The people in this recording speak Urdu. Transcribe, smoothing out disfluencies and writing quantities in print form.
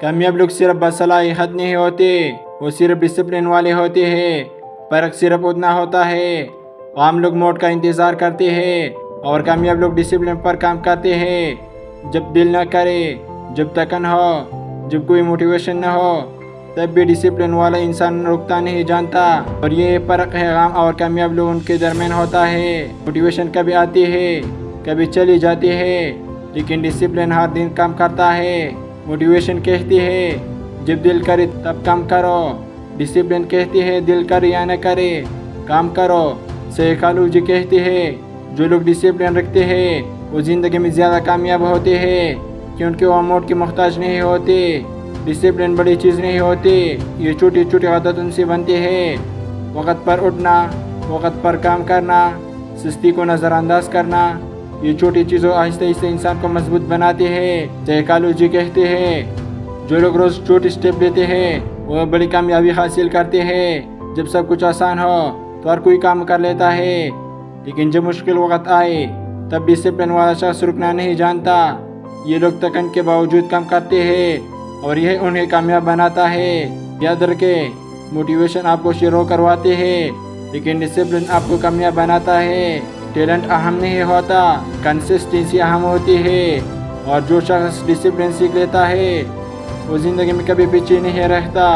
کامیاب لوگ صرف باصلاحیت نہیں ہوتے، وہ صرف ڈسپلن والے ہوتے ہیں۔ فرق صرف اتنا ہوتا ہے، عام لوگ موت کا انتظار کرتے ہیں اور کامیاب لوگ ڈسپلن پر کام کرتے ہیں۔ جب دل نہ کرے، جب تھکن ہو، جب کوئی موٹیویشن نہ ہو، تب بھی ڈسپلن والا انسان رکتا نہیں جانتا۔ اور یہ فرق ہے عام اور کامیاب لوگوں کے درمیان ہوتا ہے۔ موٹیویشن کبھی آتی ہے، کبھی چلی جاتی ہے، لیکن ڈسپلن ہر دن کام کرتا ہے۔ موٹیویشن کہتی ہے جب دل کرے تب کام کرو، ڈسپلن کہتی ہے دل کرے یا نہ کرے کام کرو۔ سائیکالوجی کہتی ہے جو لوگ ڈسپلن رکھتے ہیں وہ زندگی میں زیادہ کامیاب ہوتے ہیں، کیونکہ وہ موت کے محتاج نہیں ہوتے۔ ڈسپلن بڑی چیز نہیں ہوتی، یہ چھوٹی چھوٹی عادتوں سے بنتی ہے۔ وقت پر اٹھنا، وقت پر کام کرنا، سستی کو نظر انداز کرنا، یہ چھوٹی چیزوں آہستہ آہستہ انسان کو مضبوط بناتی ہے۔ سائیکالوجی کہتی ہے جو لوگ روز چھوٹی سٹیپ لیتے ہیں وہ بڑی کامیابی حاصل کرتے ہیں۔ جب سب کچھ آسان ہو تو ہر کوئی کام کر لیتا ہے، لیکن جب مشکل وقت آئے تب ڈسپلن والا شخص رکنا نہیں جانتا۔ یہ لوگ تھکن کے باوجود کام کرتے ہیں اور یہ انہیں کامیاب بناتا ہے۔ یاد رکھیں، موٹیویشن آپ کو شروع کرواتے ہیں، لیکن ڈسپلن آپ کو کامیاب بناتا ہے۔ ٹیلنٹ اہم نہیں ہوتا، کنسسٹنسی اہم ہوتی ہے، اور جو شخص ڈسپلن سیکھ لیتا ہے وہ زندگی میں کبھی پیچھے نہیں رہتا۔